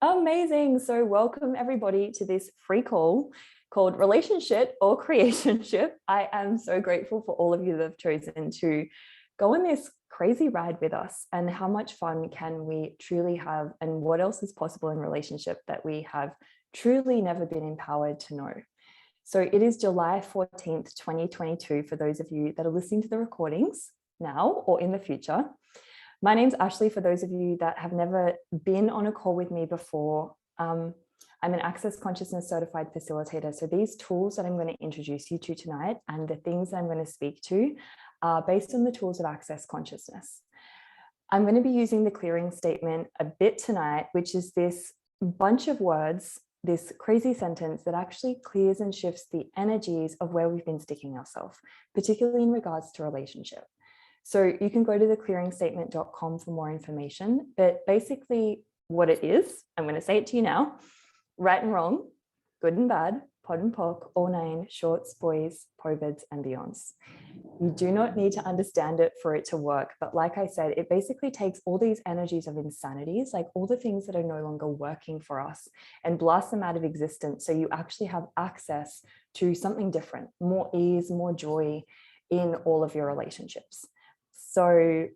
Amazing. So welcome everybody to this free call called Relationshit or Creationship. I am so grateful for all of you that have chosen to go on this crazy ride with us, and how much fun can we truly have, and what else is possible in relationship that we have truly never been empowered to know. So it is July 14th, 2022 for those of you that are listening to the recordings now or in the future. My name's Ashley, for those of you that have never been on a call with me before. I'm an Access Consciousness Certified Facilitator. So these tools that I'm going to introduce you to tonight and the things that I'm going to speak to are based on the tools of Access Consciousness. I'm going to be using the clearing statement a bit tonight, which is this bunch of words, this crazy sentence that actually clears and shifts the energies of where we've been sticking ourselves, particularly in regards to relationship. So you can go to theclearingstatement.com for more information, but basically what it is, I'm going to say it to you now: right and wrong, good and bad, pod and poc, all nine, shorts, boys, povids, and beyonds. You do not need to understand it for it to work. But like I said, it basically takes all these energies of insanities, like all the things that are no longer working for us, and blasts them out of existence. So you actually have access to something different, more ease, more joy in all of your relationships. So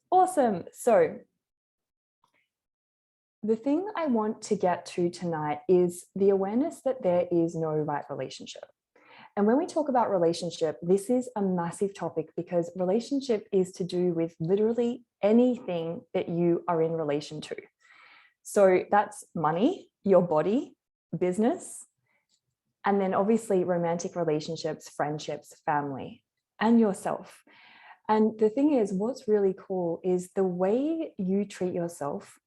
awesome. So the thing I want to get to tonight is the awareness that there is no right relationship. And when we talk about relationship, this is a massive topic, because relationship is to do with literally anything that you are in relation to. So that's money, your body, business, and then obviously romantic relationships, friendships, family, and yourself. And the thing is, what's really cool is the way you treat yourself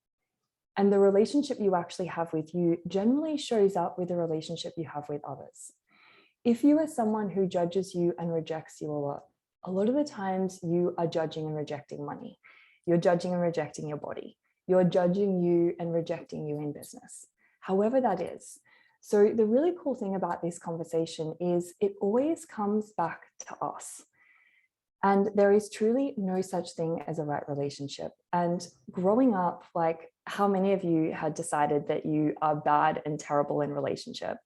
and the relationship you actually have with you generally shows up with the relationship you have with others. If you are someone who judges you and rejects you a lot of the times you are judging and rejecting money. You're judging and rejecting your body. You're judging you and rejecting you in business, however that is. So the really cool thing about this conversation is it always comes back to us. And there is truly no such thing as a right relationship. And growing up, like, how many of you had decided that you are bad and terrible in relationship?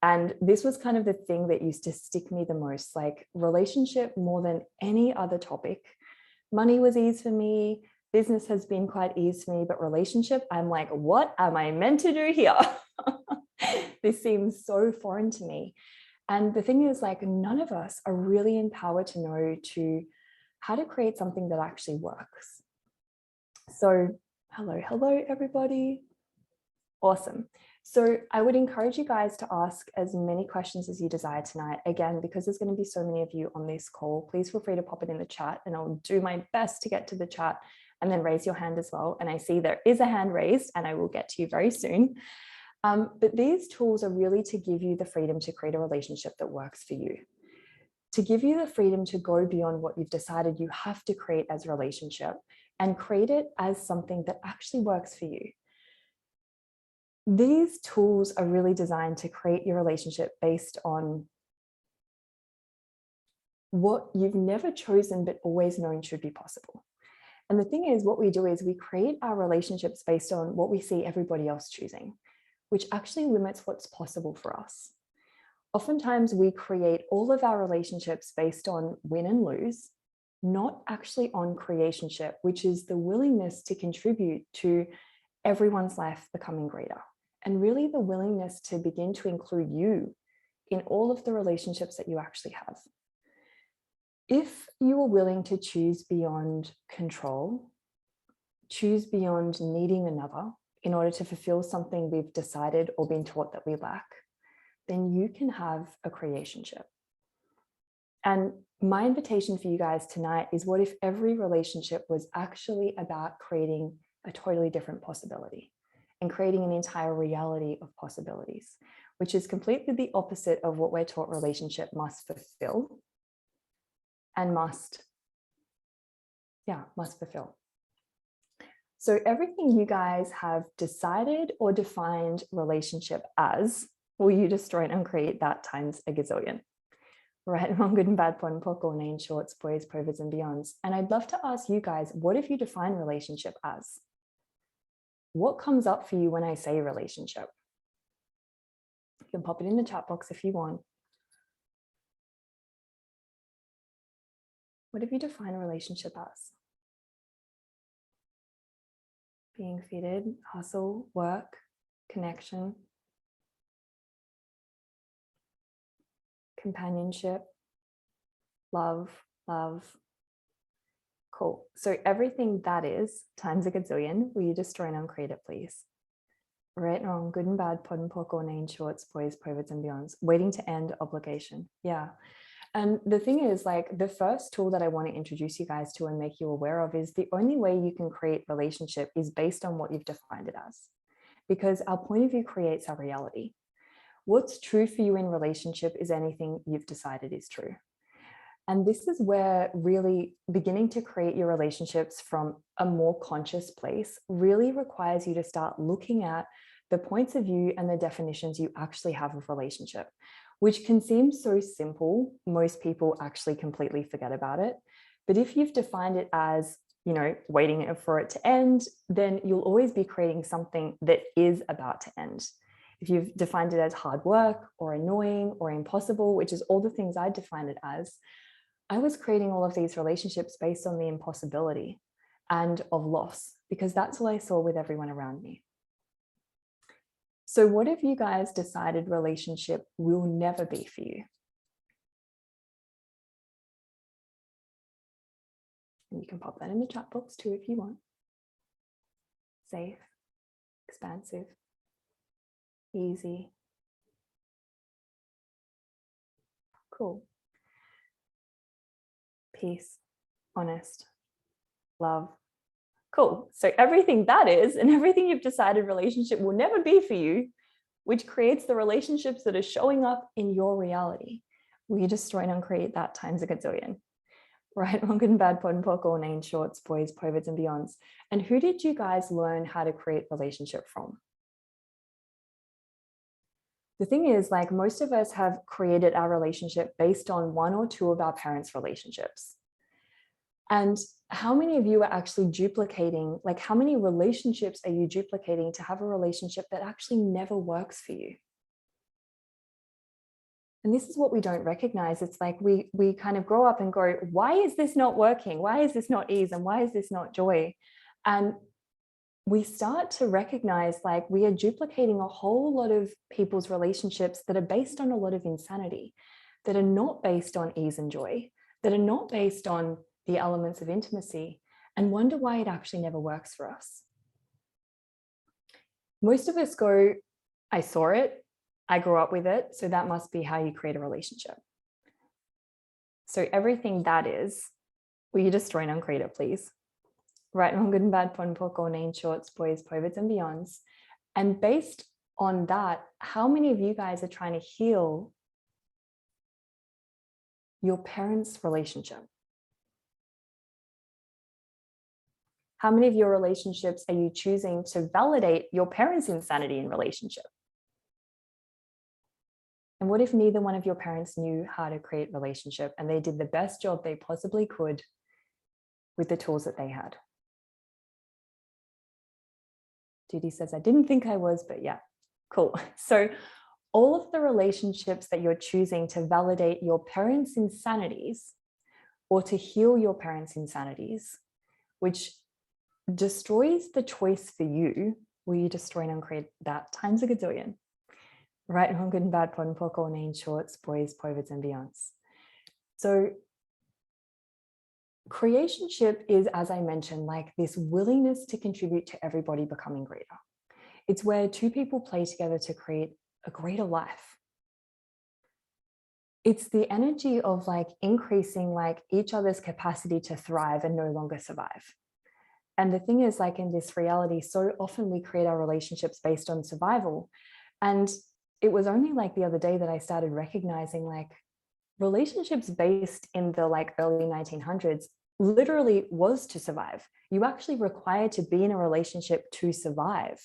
And this was kind of the thing that used to stick me the most, like relationship more than any other topic. Money was ease for me. Business has been quite ease for me, but relationship, I'm like, what am I meant to do here? This seems so foreign to me. And the thing is, like, none of us are really empowered to know how to create something that actually works. So hello, everybody. Awesome. So I would encourage you guys to ask as many questions as you desire tonight. Again, because there's going to be so many of you on this call, please feel free to pop it in the chat, and I'll do my best to get to the chat, and then raise your hand as well. And I see there is a hand raised, and I will get to you very soon. But these tools are really to give you the freedom to create a relationship that works for you, to give you the freedom to go beyond what you've decided you have to create as a relationship, and create it as something that actually works for you. These tools are really designed to create your relationship based on what you've never chosen but always known should be possible. And the thing is, what we do is we create our relationships based on what we see everybody else choosing, which actually limits what's possible for us. Oftentimes we create all of our relationships based on win and lose, not actually on creationship, which is the willingness to contribute to everyone's life becoming greater, and really the willingness to begin to include you in all of the relationships that you actually have. If you are willing to choose beyond control, choose beyond needing another in order to fulfill something we've decided or been taught that we lack, then you can have a creationship. And my invitation for you guys tonight is, what if every relationship was actually about creating a totally different possibility and creating an entire reality of possibilities, which is completely the opposite of what we're taught relationship must fulfill and must fulfill. So everything you guys have decided or defined relationship as, will you destroy it and create that times a gazillion? Right, wrong, good and bad, pod and poc, all name, shorts, boys, povids, and beyonds. And I'd love to ask you guys, what if you define relationship as? What comes up for you when I say relationship? You can pop it in the chat box if you want. What have you defined a relationship as? Being fitted, hustle, work, connection, companionship, love. Cool. So everything that is times a gazillion, will you destroy and uncreate it, please? Right, wrong, good and bad, pod and poc, or name, shorts, boys, pivots, and beyonds. Waiting to end, obligation. Yeah. And the thing is, like, the first tool that I want to introduce you guys to and make you aware of is the only way you can create relationship is based on what you've defined it as. Because our point of view creates our reality. What's true for you in relationship is anything you've decided is true. And this is where really beginning to create your relationships from a more conscious place really requires you to start looking at the points of view and the definitions you actually have of relationship, which can seem so simple. Most people actually completely forget about it. But if you've defined it as, you know, waiting for it to end, then you'll always be creating something that is about to end. If you've defined it as hard work or annoying or impossible, which is all the things I defined it as, I was creating all of these relationships based on the impossibility and of loss, because that's what I saw with everyone around me. So what if you guys decided relationship will never be for you? And you can pop that in the chat box too if you want. Safe, expansive, easy. Cool. Peace, honest, love. Cool. So everything that is and everything you've decided relationship will never be for you, which creates the relationships that are showing up in your reality. Will you destroy and uncreate that times a gazillion? Right, wrong, good and bad, pod and poc, all name, shorts, boys, pivots, and beyonds. And who did you guys learn how to create relationship from? The thing is, like, most of us have created our relationship based on one or two of our parents' relationships. And how many of you are actually duplicating, like how many relationships are you duplicating to have a relationship that actually never works for you? And this is what we don't recognize. It's like we kind of grow up and go, why is this not working? Why is this not ease? And why is this not joy? And we start to recognize like we are duplicating a whole lot of people's relationships that are based on a lot of insanity, that are not based on ease and joy, that are not based on the elements of intimacy, and wonder why it actually never works for us. Most of us go, I saw it, I grew up with it, so that must be how you create a relationship. So everything that is, will you destroy and uncreate it, please? Right, wrong, good and bad, pod and poc, all name, shorts, boys, pivots, and beyonds. And based on that, how many of you guys are trying to heal your parents' relationship? How many of your relationships are you choosing to validate your parents' insanity in relationship? And what if neither one of your parents knew how to create relationship and they did the best job they possibly could with the tools that they had? Judy says, I didn't think I was, but yeah, cool. So all of the relationships that you're choosing to validate your parents' insanities or to heal your parents' insanities, which destroys the choice for you, will you destroy and uncreate that times a gazillion? Right, wrong, good and bad, pod and poc, all name, shorts, boys, pivots, and beyonds. So creationship is, as I mentioned, like this willingness to contribute to everybody becoming greater. It's where two people play together to create a greater life. It's the energy of like increasing like each other's capacity to thrive and no longer survive. And the thing is, like in this reality, so often we create our relationships based on survival. And it was only like the other day that I started recognizing like relationships based in the like early 1900s literally was to survive. You actually required to be in a relationship to survive.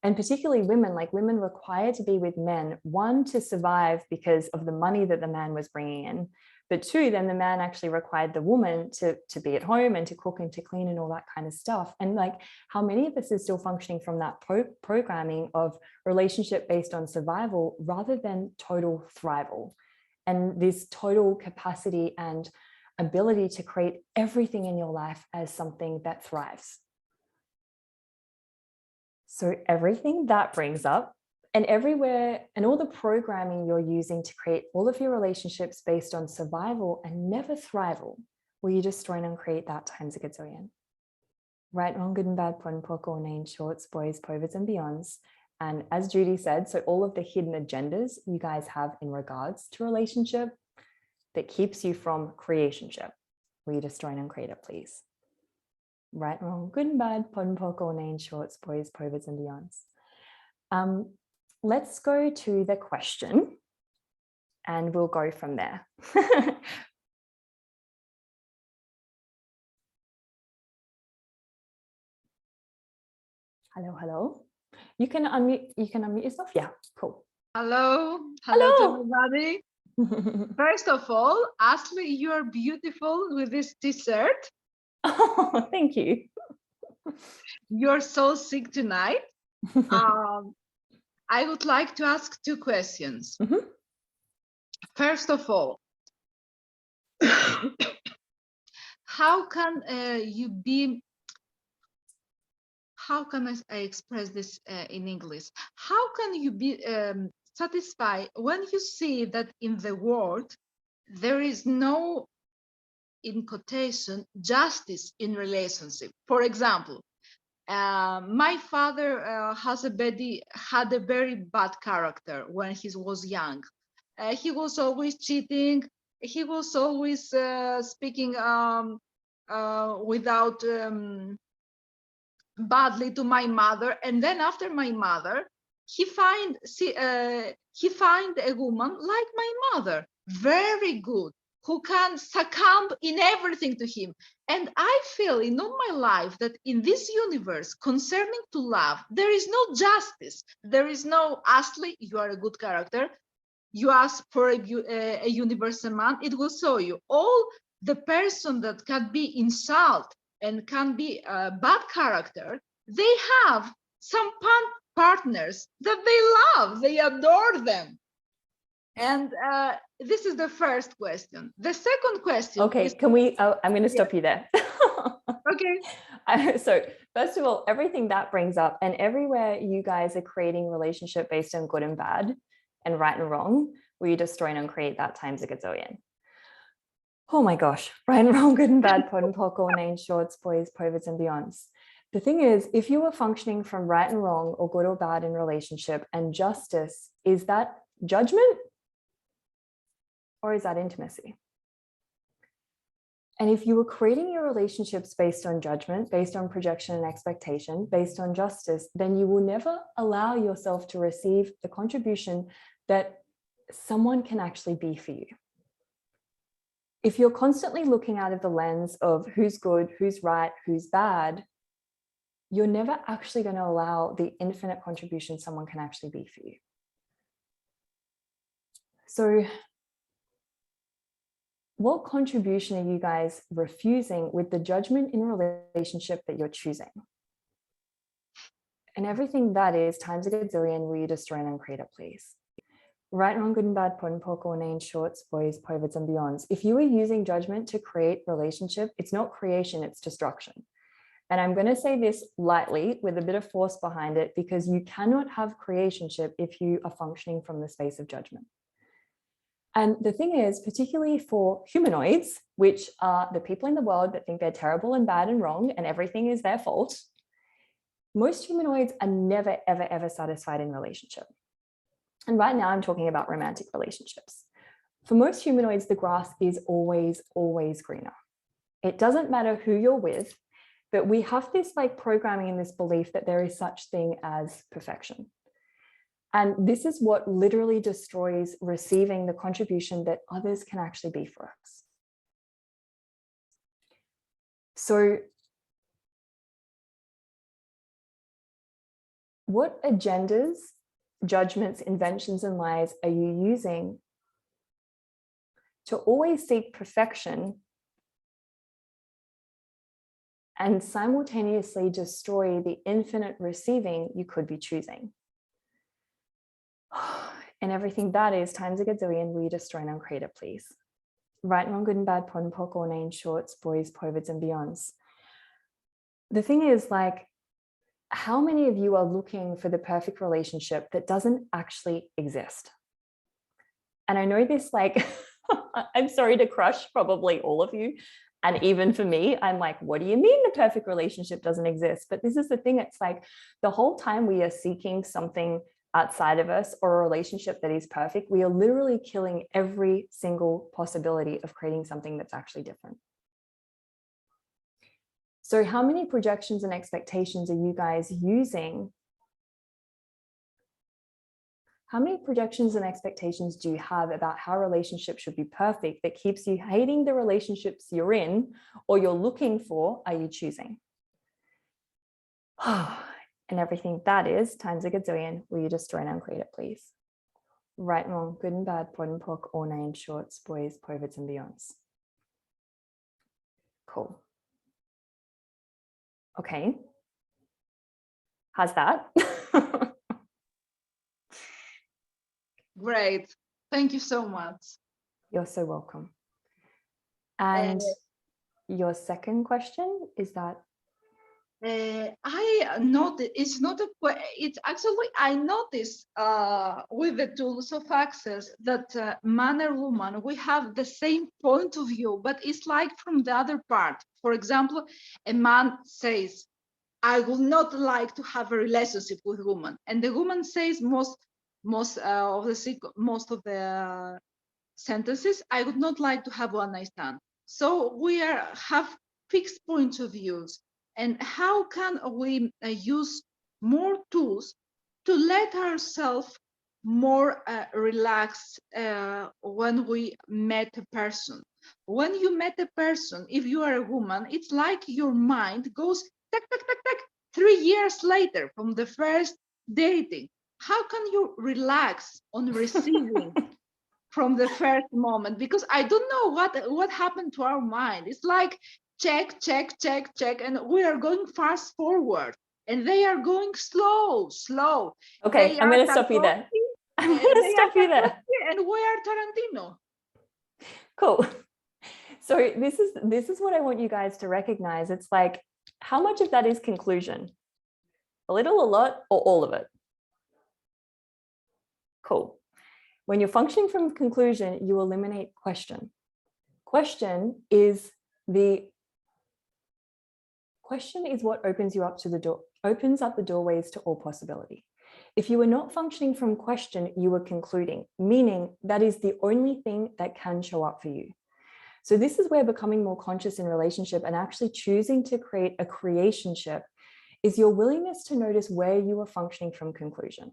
And particularly women, like women required to be with men, one, to survive because of the money that the man was bringing in, But two, then the man actually required the woman to be at home and to cook and to clean and all that kind of stuff. And like, how many of us is still functioning from that programming of relationship based on survival rather than total thrival, and this total capacity and ability to create everything in your life as something that thrives. So everything that brings up, and everywhere, and all the programming you're using to create all of your relationships based on survival and never thrival, will you destroy and create that times a gazillion? Right, wrong, good and bad, pun, poc, or name, shorts, boys, perverts, and beyonds. And as Judy said, so all of the hidden agendas you guys have in regards to relationship that keeps you from creationship, will you destroy and create it, please? Right, wrong, good and bad, pun, poc, or name, shorts, boys, perverts, and beyonds. Let's go to the question and we'll go from there. Hello, hello. You can unmute yourself. Yeah, cool. Hello to everybody. First of all, Ashley, you are beautiful with this t-shirt. Oh, thank you. You're so sick tonight. I would like to ask two questions. Mm-hmm. First of all, how can how can I express this in English? How can you be satisfied when you see that in the world there is no, in quotation, justice in relationship? For example, my father had a very bad character when he was young. He was always cheating. He was always speaking without badly to my mother. And then after my mother, he find a woman like my mother, very good, who can succumb in everything to him. And I feel in all my life that in this universe concerning to love, there is no justice. There is no, Ashley, you are a good character. You ask for a universal man, it will show you. All the person that can be insult and can be a bad character, they have some partners that they love, they adore them. And this is the first question. The second question. Okay, is, can we, I'm going to stop you there. Okay. So first of all, everything that brings up, and everywhere you guys are creating relationship based on good and bad and right and wrong, will you destroy and create that times a gazillion? Oh my gosh, right and wrong, good and bad, pod and poc, or name, shorts, boys, perverts, and beyonds. The thing is, if you are functioning from right and wrong or good or bad in relationship, and justice, is that judgment or is that intimacy? And if you were creating your relationships based on judgment, based on projection and expectation, based on justice, then you will never allow yourself to receive the contribution that someone can actually be for you. If you're constantly looking out of the lens of who's good, who's right, who's bad, you're never actually going to allow the infinite contribution someone can actually be for you. So what contribution are you guys refusing with the judgment in relationship that you're choosing? And everything that is times a gazillion, will you destroy and create it, please? Right, wrong, good and bad, pod and poc, or name, shorts, boys, perverts, and beyonds. If you are using judgment to create relationship, it's not creation, it's destruction. And I'm going to say this lightly with a bit of force behind it, because you cannot have creationship if you are functioning from the space of judgment. And the thing is, particularly for humanoids, which are the people in the world that think they're terrible and bad and wrong and everything is their fault, most humanoids are never, ever, ever satisfied in relationship. And right now I'm talking about romantic relationships. For most humanoids, the grass is always, always greener. It doesn't matter who you're with, but we have this like programming and this belief that there is such thing as perfection. And this is what literally destroys receiving the contribution that others can actually be for us. So what agendas, judgments, inventions, and lies are you using to always seek perfection and simultaneously destroy the infinite receiving you could be choosing. And everything that is times a gazillion, will you destroy and uncreate it, please? Right, wrong, good and bad, pod and poc, all names, shorts, boys, povids, and beyonds. The thing is, like, how many of you are looking for the perfect relationship that doesn't actually exist? And I know this, like, I'm sorry to crush probably all of you. And even for me, I'm like, what do you mean the perfect relationship doesn't exist? But this is the thing. It's like the whole time we are seeking something outside of us or a relationship that is perfect, we are literally killing every single possibility of creating something that's actually different. So how many projections and expectations are you guys using? How many projections and expectations do you have about how relationships should be perfect that keeps you hating the relationships you're in or you're looking for, are you choosing? And everything that is times a gazillion, will you destroy and uncreate it, please? Right and wrong, good and bad, pod and poc, all names, shorts, boys, povids, and beyonds. Cool. Okay. How's that? Great. Thank you so much. You're so welcome. And your second question is that? I noticed it's not a it's actually I noticed with the tools of access that man or woman, we have the same point of view, but it's like from the other part. For example, a man says, I would not like to have a relationship with a woman, and the woman says most of the sentences, I would not like to have one night stand. So we have fixed points of views. And how can we use more tools to let ourselves more relaxed when we met a person? When you met a person, if you are a woman, it's like your mind goes tack, tack, tack, tack, 3 years later from the first dating. How can you relax on receiving from the first moment? Because I don't know what happened to our mind. It's like check, check, check, check, and we are going fast forward, and they are going slow, slow. Okay, I'm going to stop you there. I'm going to stop you there. And we are Tarantino. Cool. So this is what I want you guys to recognize. It's like, how much of that is conclusion? A little, a lot, or all of it? Cool. When you're functioning from conclusion, you eliminate question. Question is what opens you up to the door, opens up the doorways to all possibility. If you are not functioning from question, you are concluding, meaning that is the only thing that can show up for you. So this is where becoming more conscious in relationship and actually choosing to create a creationship is your willingness to notice where you are functioning from conclusion.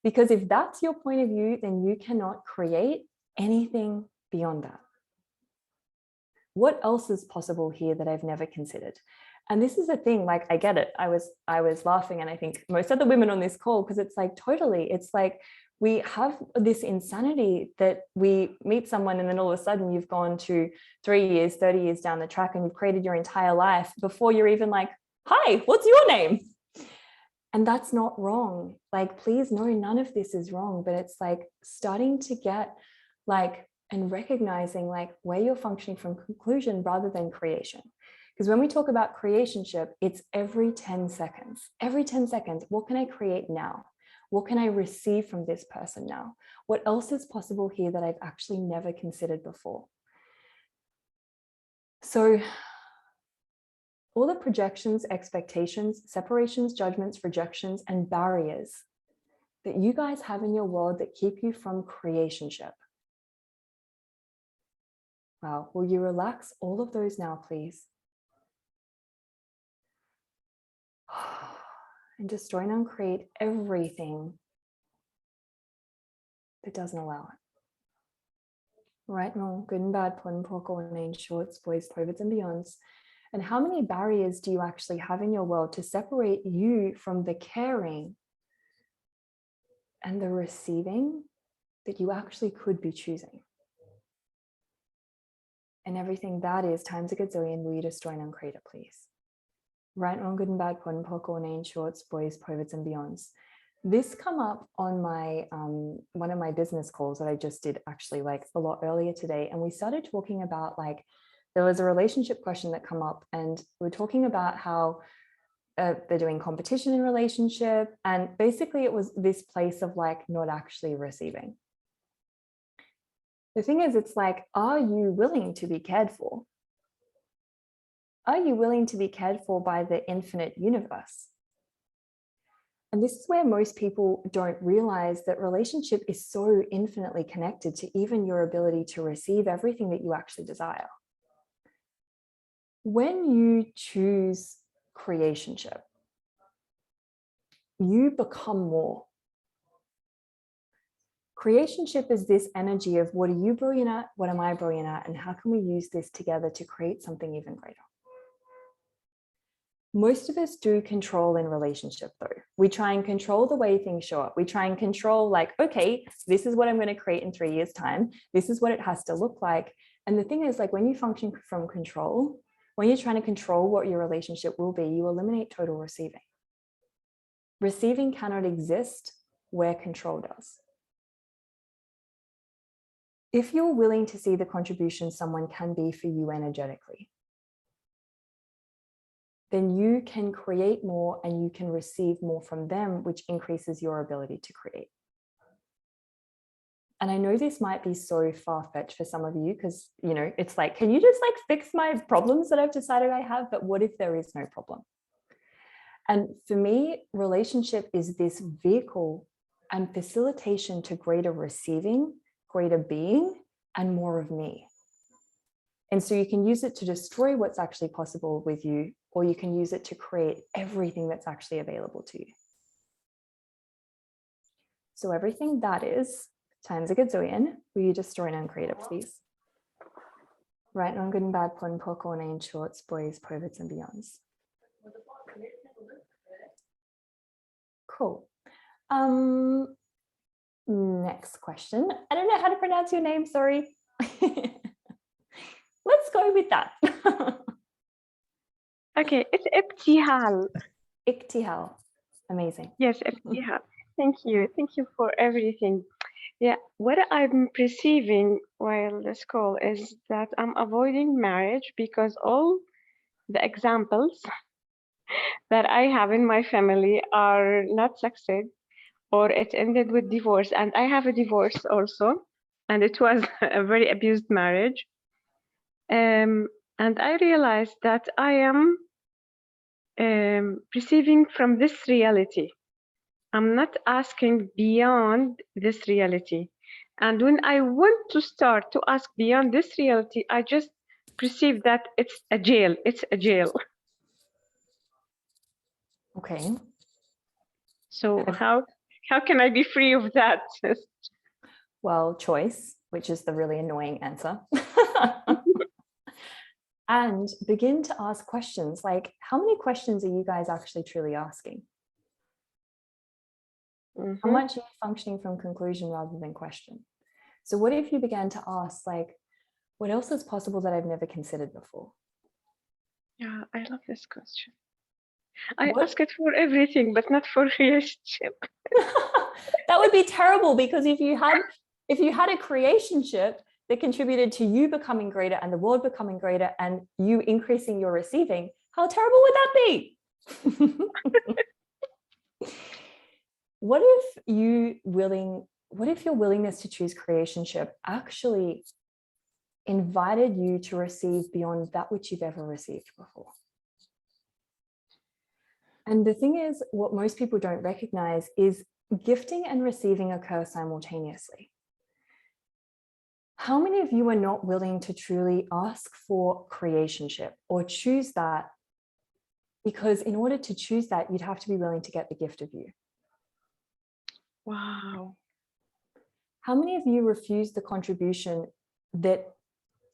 Because if that's your point of view, then you cannot create anything beyond that. What else is possible here that I've never considered? And this is the thing, like, I get it. I was laughing, and I think most other women on this call, because it's like, totally, it's like we have this insanity that we meet someone and then all of a sudden you've gone to 3 years, 30 years down the track and you've created your entire life before you're even like, hi, what's your name? And that's not wrong. Like, please know, none of this is wrong, but it's like starting to get like, and recognizing like where you're functioning from conclusion rather than creation. Because when we talk about creationship, it's every 10 seconds. Every 10 seconds, what can I create now? What can I receive from this person now? What else is possible here that I've actually never considered before? So all the projections, expectations, separations, judgments, rejections, and barriers that you guys have in your world that keep you from creationship. Wow, will you relax all of those now, please? And destroy and uncreate everything that doesn't allow it. Right, wrong, good and bad, pod and poc, all names, shorts, boys, povids, and beyonds. And how many barriers do you actually have in your world to separate you from the caring and the receiving that you actually could be choosing? And everything that is times a gazillion, will you destroy and uncreate it, please? Right, wrong, good and bad, POD and POC, all names, shorts, boys, perverts, and beyonds. This come up on my one of my business calls that I just did actually like a lot earlier today. And we started talking about like, there was a relationship question that come up, and we're talking about how they're doing competition in relationship. And basically it was this place of like not actually receiving. The thing is, it's like, are you willing to be cared for? Are you willing to be cared for by the infinite universe? And this is where most people don't realize that relationship is so infinitely connected to even your ability to receive everything that you actually desire. When you choose creationship, you become more. Creationship is this energy of what are you brilliant at? What am I brilliant at? And how can we use this together to create something even greater? Most of us do control in relationship though. We try and control the way things show up. We try and control like, okay, this is what I'm going to create in 3 years' time. This is what it has to look like. And the thing is, like, when you function from control, when you're trying to control what your relationship will be, you eliminate total receiving. Receiving cannot exist where control does. If you're willing to see the contribution someone can be for you energetically, then you can create more and you can receive more from them, which increases your ability to create. And I know this might be so far-fetched for some of you because, you know, it's like, can you just like fix my problems that I've decided I have? But what if there is no problem? And for me, relationship is this vehicle and facilitation to greater receiving, greater being, and more of me. And so you can use it to destroy what's actually possible with you, or you can use it to create everything that's actually available to you. So everything that is times a gazillion, will you destroy and uncreate it, please? Right, wrong, good and bad, POD and POC, all names, shorts, boys, perverts, and beyonds. Cool. Next question. I don't know how to pronounce your name, sorry. Let's go with that. Okay, it's Ibtihal. Iktihal. Amazing. Yes, Ibtihal. Thank you. Thank you for everything. Yeah, what I'm perceiving while this call is that I'm avoiding marriage because all the examples that I have in my family are not success, or it ended with divorce. And I have a divorce also, and it was a very abused marriage. And I realized that I am perceiving from this reality. I'm not asking beyond this reality. And when I want to start to ask beyond this reality, I just perceive that it's a jail. It's a jail. Okay. So how can I be free of that? Well, choice, which is the really annoying answer. And begin to ask questions like, how many questions are you guys actually truly asking? How much are you functioning from conclusion rather than question? So what if you began to ask, like, what else is possible that I've never considered before? Yeah, I love this question. I ask it for everything, but not for relationship. That would be terrible, because if you had a creationship that contributed to you becoming greater and the world becoming greater and you increasing your receiving, how terrible would that be? What if your willingness to choose creationship actually invited you to receive beyond that which you've ever received before? And the thing is, what most people don't recognize is gifting and receiving occur simultaneously. How many of you are not willing to truly ask for creationship or choose that? Because in order to choose that, you'd have to be willing to get the gift of you. Wow. How many of you refuse the contribution that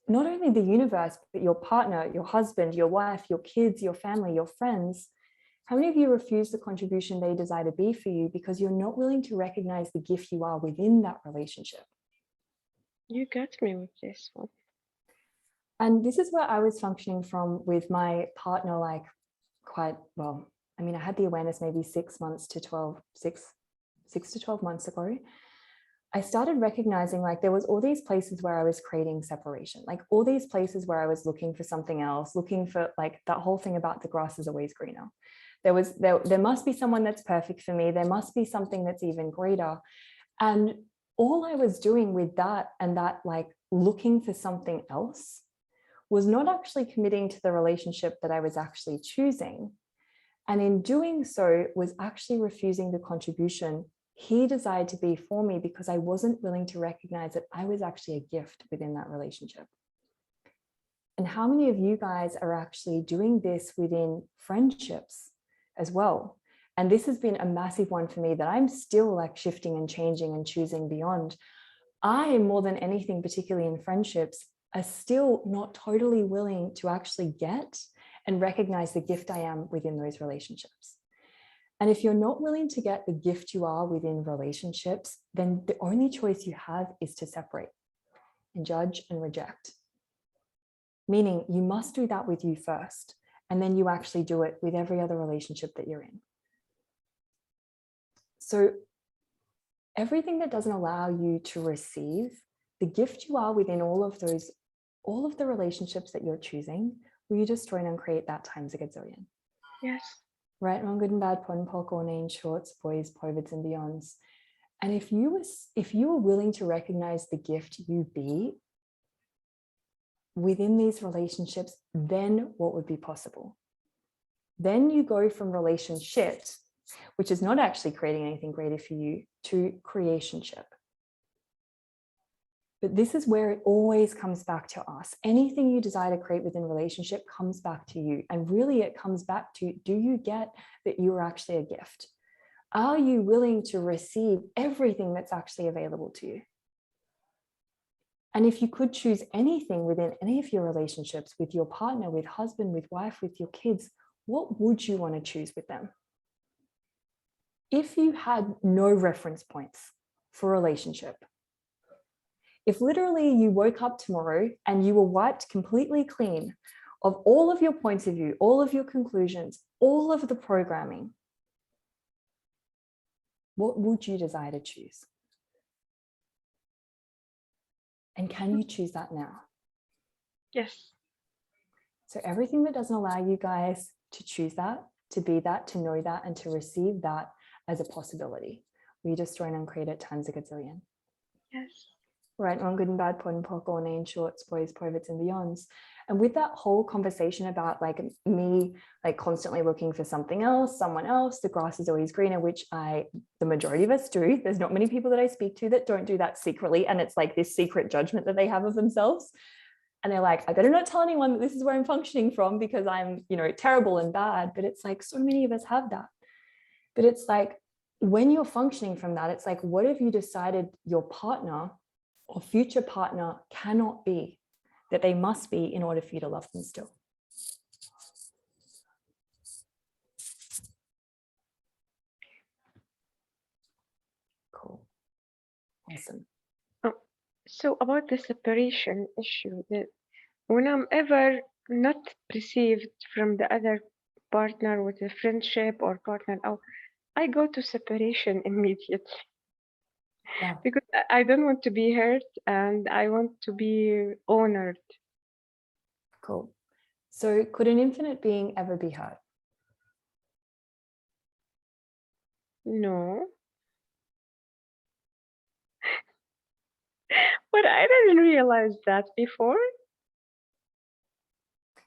not only the universe, but your partner, your husband, your wife, your kids, your family, your friends, how many of you refuse the contribution they desire to be for you because you're not willing to recognize the gift you are within that relationship? You got me with this one. And this is where I was functioning from with my partner, like quite well. I mean, I had the awareness maybe 6 months to 12, 6 to 12 months ago. I started recognizing like there was all these places where I was creating separation, like all these places where I was looking for something else, looking for like that whole thing about the grass is always greener. There must be someone that's perfect for me. There must be something that's even greater. And all I was doing with that and that like looking for something else was not actually committing to the relationship that I was actually choosing. And in doing so was actually refusing the contribution he desired to be for me because I wasn't willing to recognize that I was actually a gift within that relationship. And how many of you guys are actually doing this within friendships as well? And this has been a massive one for me that I'm still like shifting and changing and choosing beyond. I, more than anything, particularly in friendships, are still not totally willing to actually get and recognize the gift I am within those relationships. And if you're not willing to get the gift you are within relationships, then the only choice you have is to separate and judge and reject. Meaning you must do that with you first, and then you actually do it with every other relationship that you're in. So everything that doesn't allow you to receive the gift you are within all of the relationships that you're choosing, will you destroy and create that times a gazillion? Yes. Right, wrong, good and bad, pod and poc, all names, shorts, boys, povids, and beyonds. And if you were willing to recognize the gift you be within these relationships, then what would be possible? Then you go from relationship, which is not actually creating anything greater for you, to creationship. But this is where it always comes back to us. Anything you desire to create within a relationship comes back to you. And really it comes back to, do you get that you are actually a gift? Are you willing to receive everything that's actually available to you? And if you could choose anything within any of your relationships with your partner, with husband, with wife, with your kids, what would you want to choose with them? If you had no reference points for a relationship, if literally you woke up tomorrow and you were wiped completely clean of all of your points of view, all of your conclusions, all of the programming, what would you desire to choose? And can you choose that now? Yes. So everything that doesn't allow you guys to choose that, to be that, to know that, and to receive that as a possibility, we destroy and uncreate it times a gazillion. Yes. Right, wrong, good and bad, pod and poc, all names, shorts, boys, povids, and beyonds. And with that whole conversation about like me, like constantly looking for something else, someone else, the grass is always greener, which the majority of us do. There's not many people that I speak to that don't do that secretly. And it's like this secret judgment that they have of themselves. And they're like, I better not tell anyone that this is where I'm functioning from because I'm, terrible and bad. But it's like, so many of us have that. But it's like, when you're functioning from that, it's like, what have you decided your partner or future partner cannot be, that they must be in order for you to love them still? Cool. Awesome. So about the separation issue, that when I'm ever not perceived from the other partner with a friendship or partner, I go to separation immediately. Yeah. Because I don't want to be hurt and I want to be honored. Cool. So could an infinite being ever be hurt? No. But I didn't realize that before.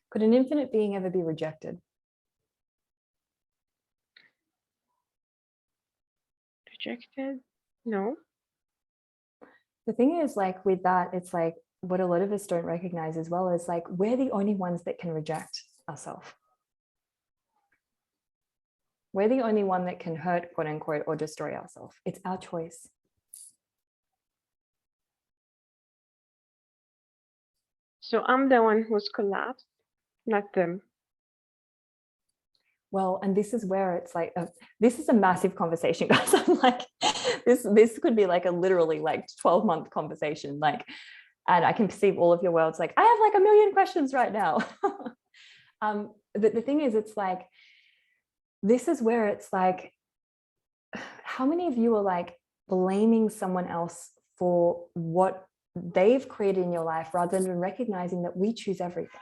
Could an infinite being ever be rejected? Rejected? No. The thing is, like with that, it's like what a lot of us don't recognize as well is like we're the only ones that can reject ourselves. We're the only one that can hurt, quote unquote, or destroy ourselves. It's our choice. So I'm the one who's collapsed, not them. Well, and this is where it's like, this is a massive conversation, guys. I'm like, this could be like a literally like 12-month conversation. Like, And I can perceive all of your worlds like, I have like a million questions right now. But the thing is, it's like, this is where it's like, how many of you are like blaming someone else for what they've created in your life rather than recognizing that we choose everything?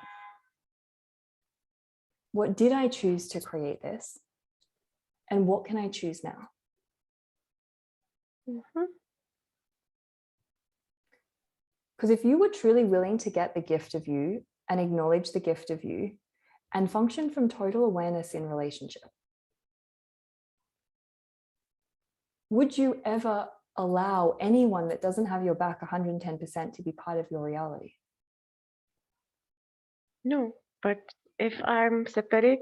What did I choose to create this? And what can I choose now? Because if you were truly willing to get the gift of you and acknowledge the gift of you and function from total awareness in relationship, would you ever allow anyone that doesn't have your back 110% to be part of your reality? No, but if I'm separate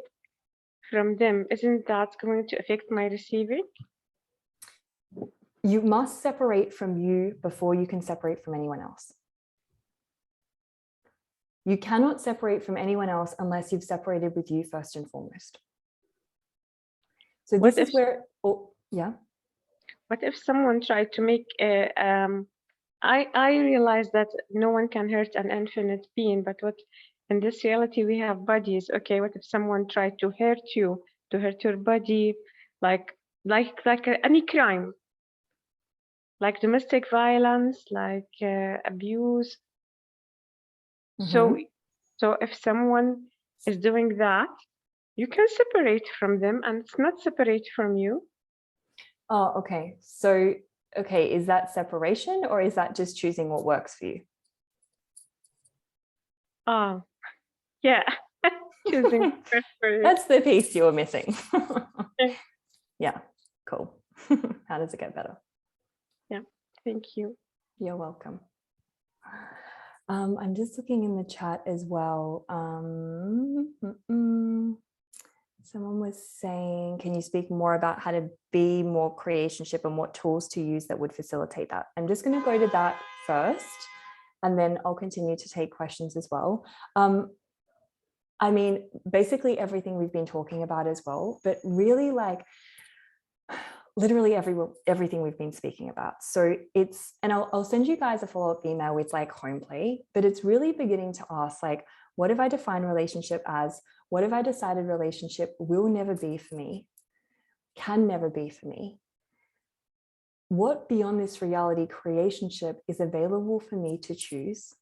from them, isn't that going to affect my receiving? You must separate from you before you can separate from anyone else. You cannot separate from anyone else unless you've separated with you first and foremost. So this is where, oh, yeah. What if someone tried to make a, I realize that no one can hurt an infinite being, but what in this reality we have bodies. Okay, what if someone tried to hurt you, to hurt your body, like any crime, like domestic violence, like abuse. So if someone is doing that, you can separate from them, and it's not separate from you. Oh, okay. So, okay, is that separation or is that just choosing what works for you? Oh, yeah. Choosing That's the piece you're missing. Yeah, cool. How does it get better? Yeah, thank you. You're welcome. I'm just looking in the chat as well. Someone was saying, can you speak more about how to be more creationship and what tools to use that would facilitate that? I'm just going to go to that first, and then I'll continue to take questions as well. I mean, basically everything we've been talking about as well, but really like literally everything we've been speaking about. So it's, and I'll send you guys a follow-up email with like home play, but it's really beginning to ask like, what have I defined relationship as? What have I decided relationship will never be for me, can never be for me? What beyond this reality creationship is available for me to choose?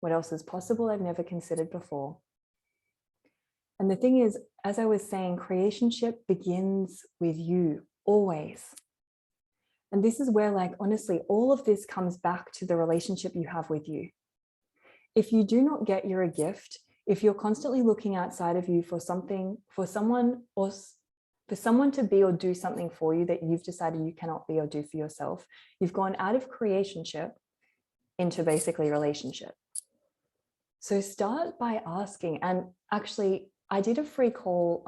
What else is possible I've never considered before? And the thing is, as I was saying, creationship begins with you always. And this is where, like, honestly, all of this comes back to the relationship you have with you. If you do not get you're a gift, if you're constantly looking outside of you for something, for someone to be or do something for you that you've decided you cannot be or do for yourself, you've gone out of creationship into basically relationship. So start by asking, and actually I did a free call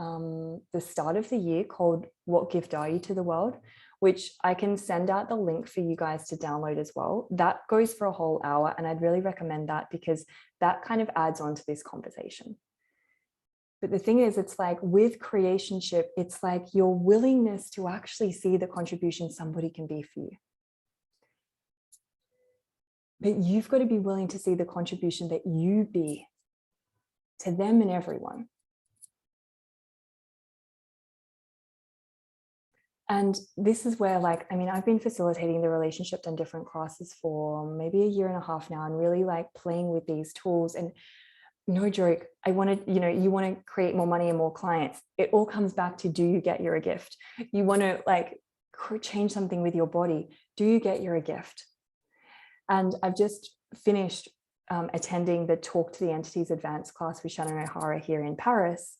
the start of the year called What Gift Are You to the World, which I can send out the link for you guys to download as well. That goes for a whole hour, and I'd really recommend that because that kind of adds on to this conversation. But the thing is, it's like with creationship, it's like your willingness to actually see the contribution somebody can be for you. But you've got to be willing to see the contribution that you be to them and everyone. And this is where, like, I mean, I've been facilitating the relationship and different classes for maybe 1.5 years now, and really like playing with these tools. And no joke, I wanted, you know, you want to create more money and more clients. It all comes back to, do you get you're a gift? You want to like change something with your body. Do you get you're a gift? And I've just finished attending the Talk to the Entities Advanced class with Shannon O'Hara here in Paris.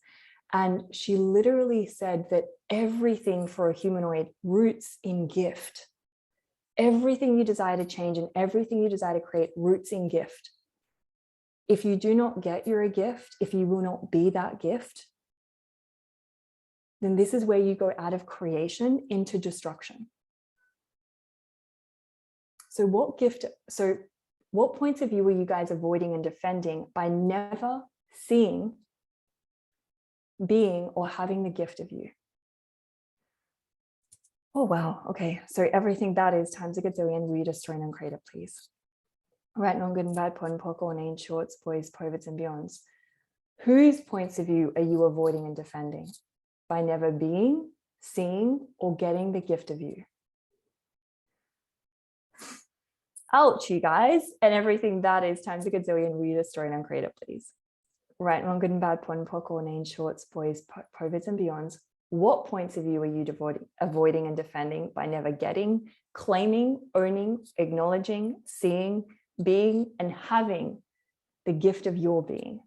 And she literally said that everything for a humanoid roots in gift. Everything you desire to change and everything you desire to create roots in gift. If you do not get you're a gift, if you will not be that gift, then this is where you go out of creation into destruction. So what points of view were you guys avoiding and defending by never seeing, being, or having the gift of you? Oh, wow. Okay. So everything that is times a gazillion, we destroy and uncreate it, please. Right, non, good and bad, pun, poc, or name, shorts, boys, poverts, and beyonds. Whose points of view are you avoiding and defending by never being, seeing, or getting the gift of you? Ouch, you guys. And everything that is times a gazillion, we destroy and uncreate it, please. Right, wrong, good and bad, pun, poc, or name, shorts, boys, poverts, and beyonds. What points of view are you avoiding and defending by never getting, claiming, owning, acknowledging, seeing, being, and having the gift of your being?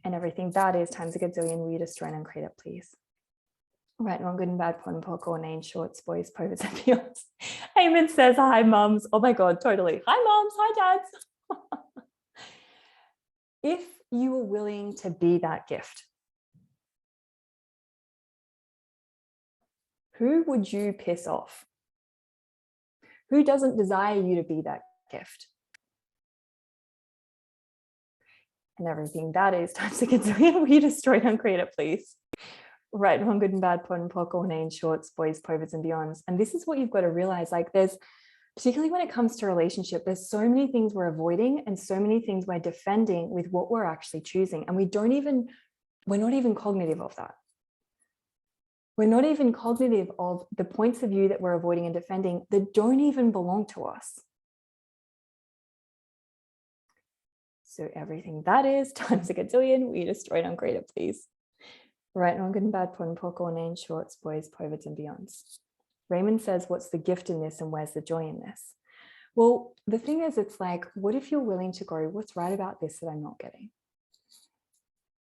And everything that is times a gazillion, we destroy and uncreate it, please. Right, wrong, good and bad, pun, poc, or name, shorts, boys, poverts, and beyonds. Eamon says, hi, mums. Oh my God, totally. Hi, moms. Hi, dads. If you were willing to be that gift, who would you piss off? Who doesn't desire you to be that gift? And everything that is times a gazillion, we destroy and uncreate it, please. Right, wrong, good and bad, pun, poc, or name, shorts, boys, poverts, and beyonds. And this is what you've got to realize, like there's, particularly when it comes to relationship, there's so many things we're avoiding and so many things we're defending with what we're actually choosing. And we're not even cognitive of that. We're not even cognitive of the points of view that we're avoiding and defending that don't even belong to us. So everything that is times a gazillion, we destroy and uncreate it, please. Right, wrong, good and bad, pun, poc, or name, shorts, boys, poverts, and beyonds. Raymond says, what's the gift in this and where's the joy in this? Well, the thing is, it's like, what if you're willing to go, what's right about this that I'm not getting?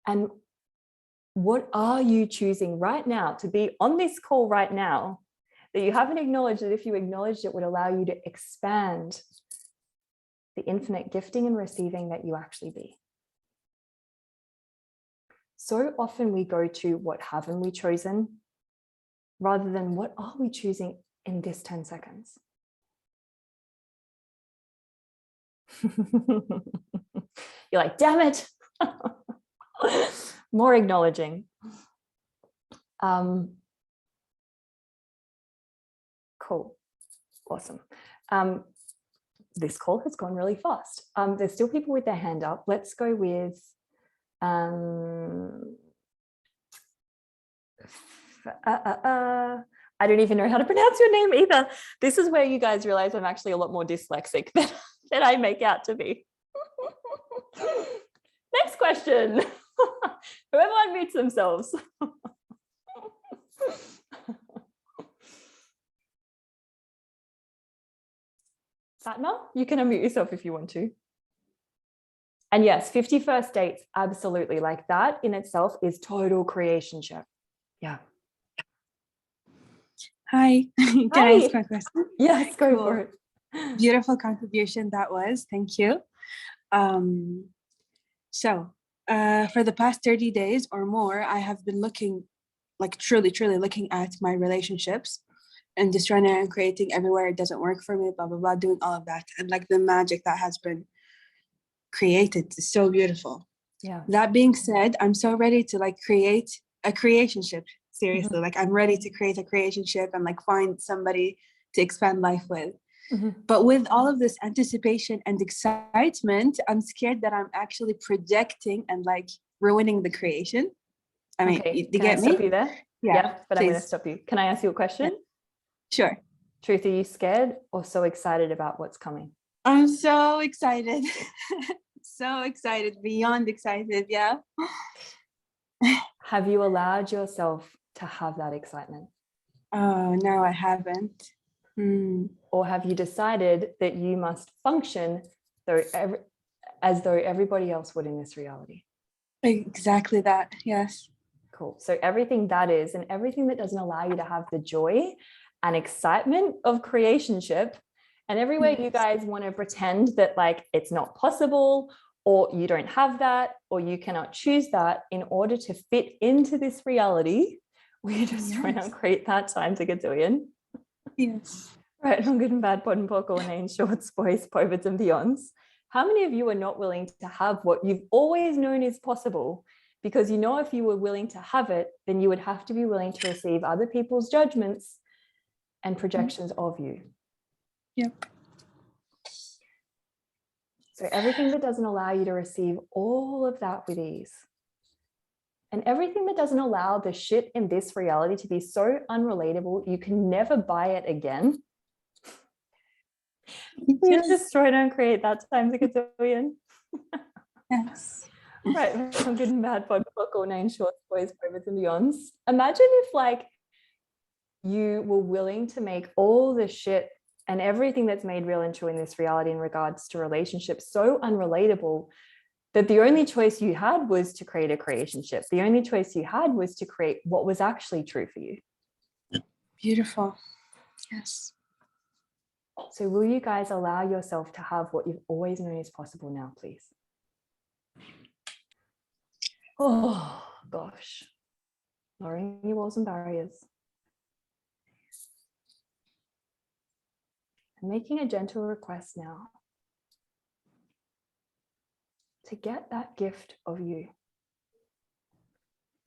And what are you choosing right now to be on this call right now that you haven't acknowledged, that if you acknowledged it would allow you to expand the infinite gifting and receiving that you actually be? So often we go to what haven't we chosen rather than what are we choosing in this 10 seconds? You're like, damn it. More acknowledging. Cool. Awesome. This call has gone really fast. There's still people with their hand up. Let's go with I don't even know how to pronounce your name either. This is where you guys realize I'm actually a lot more dyslexic than I make out to be. Next question. Whoever unmutes themselves. Fatma, you can unmute yourself if you want to. And yes, 51st dates, absolutely. Like that in itself is total creationship. Yeah. Hi, can I ask my question? Yes, go for it. Beautiful contribution that was, thank you. So for the past 30 days or more, I have been looking, like truly looking at my relationships and just trying to creating everywhere it doesn't work for me, blah, blah, blah, doing all of that. And like the magic that has been created is so beautiful. Yeah. That being said, I'm so ready to like create a creationship. Seriously, like I'm ready to create a creationship and like find somebody to expand life with. But with all of this anticipation and excitement, I'm scared that I'm actually projecting and like ruining the creation. I mean, okay. you Can get I me? stop you there? Yeah, but please. I'm going to stop you. Can I ask you a question? Sure. Truth, are you scared or so excited about what's coming? I'm so excited. So excited, beyond excited. Yeah. Have you allowed yourself to have that excitement? Oh, no, I haven't. Or have you decided that you must function as though everybody else would in this reality? Exactly that. Yes. Cool. So everything that is, and everything that doesn't allow you to have the joy and excitement of creationship, and everywhere you guys want to pretend that like it's not possible, or you don't have that, or you cannot choose that in order to fit into this reality, we're just trying to create that times a gazillion. Yes. Right, on good and bad, pod and poc, or name, shorts, boys, poverts, and beyonds. How many of you are not willing to have what you've always known is possible because you know if you were willing to have it, then you would have to be willing to receive other people's judgments and projections of you. Yep. So everything that doesn't allow you to receive all of that with ease, and everything that doesn't allow the shit in this reality to be so unrelatable, you can never buy it again. You destroy, don't create that times a gazillion. Yes. Right, I'm good and bad, pod, clock, all nine shorts, boys, privates, and beyonds. Imagine if like you were willing to make all the shit and everything that's made real and true in this reality in regards to relationships so unrelatable that the only choice you had was to create a creationship. The only choice you had was to create what was actually true for you. Beautiful. Yes. So will you guys allow yourself to have what you've always known is possible now, please? Oh, gosh. Lowering your walls and barriers. And making a gentle request now to get that gift of you,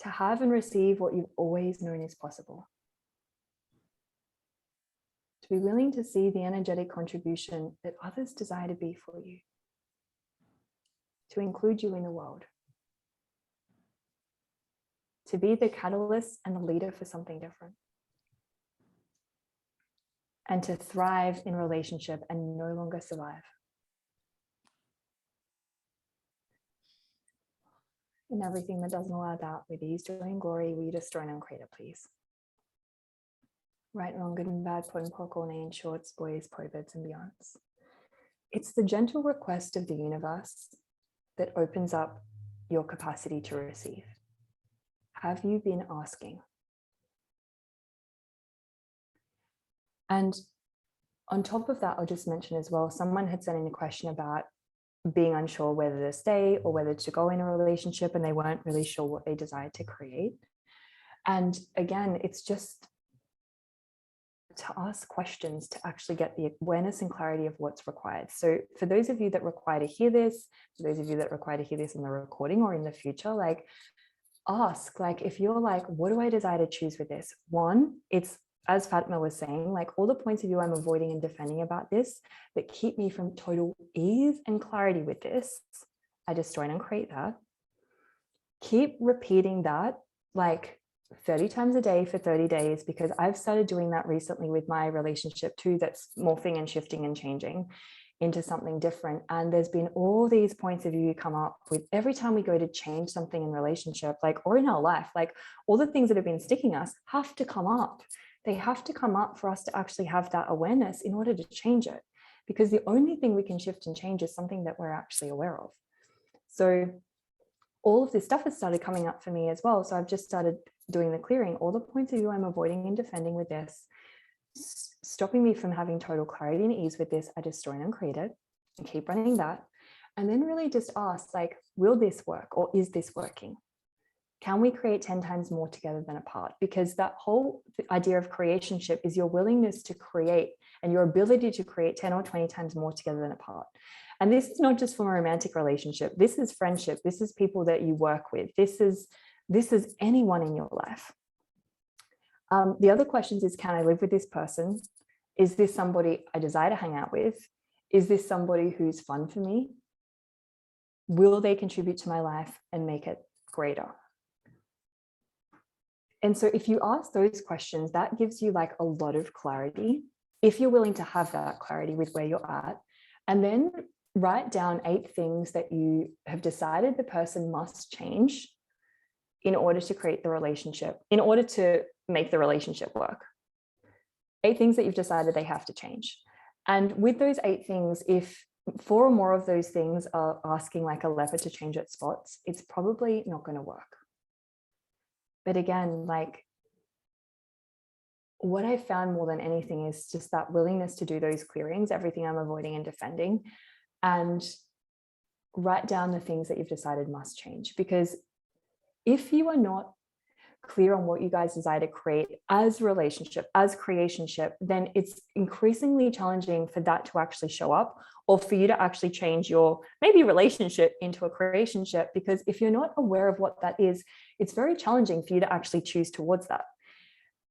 to have and receive what you've always known is possible, to be willing to see the energetic contribution that others desire to be for you, to include you in the world, to be the catalyst and the leader for something different, and to thrive in relationship and no longer survive. And everything that doesn't allow that, with ease, joy, and glory, will you destroy and uncreate it, please? Right, wrong, good and bad, pot and pock, all name, shorts, boys, poets, and beyonds. It's the gentle request of the universe that opens up your capacity to receive. Have you been asking? And on top of that, I'll just mention as well, someone had sent in a question about being unsure whether to stay or whether to go in a relationship, and they weren't really sure what they desired to create. And again, it's just to ask questions to actually get the awareness and clarity of what's required. So for those of you that require to hear this, for those of you that require to hear this in the recording or in the future, like ask, like if you're like, what do I desire to choose with this? One, it's, as Fatma was saying, like all the points of view I'm avoiding and defending about this that keep me from total ease and clarity with this, I destroy and uncreate that. Keep repeating that like 30 times a day for 30 days, because I've started doing that recently with my relationship too, that's morphing and shifting and changing into something different. And there's been all these points of view come up with every time we go to change something in relationship, like, or in our life, like all the things that have been sticking us have to come up. They have to come up for us to actually have that awareness in order to change it, because the only thing we can shift and change is something that we're actually aware of. So all of this stuff has started coming up for me as well. So I've just started doing the clearing. All the points of view I'm avoiding and defending with this, stopping me from having total clarity and ease with this, I destroy and uncreate it and keep running that. And then really just ask, like, will this work, or is this working? Can we create 10 times more together than apart? Because that whole idea of creationship is your willingness to create and your ability to create 10 or 20 times more together than apart. And this is not just from a romantic relationship. This is friendship. This is people that you work with. This is anyone in your life. The other questions is, can I live with this person? Is this somebody I desire to hang out with? Is this somebody who's fun for me? Will they contribute to my life and make it greater? And so if you ask those questions, that gives you like a lot of clarity, if you're willing to have that clarity with where you're at. And then write down 8 things that you have decided the person must change in order to create the relationship, in order to make the relationship work. 8 things that you've decided they have to change. And with those 8 things, if 4 or more of those things are asking like a leopard to change its spots, it's probably not going to work. But again, like what I found more than anything is just that willingness to do those clearings, everything I'm avoiding and defending, and write down the things that you've decided must change. Because if you are not clear on what you guys desire to create as relationship, as creationship, then it's increasingly challenging for that to actually show up, or for you to actually change your maybe relationship into a creationship. Because if you're not aware of what that is, it's very challenging for you to actually choose towards that.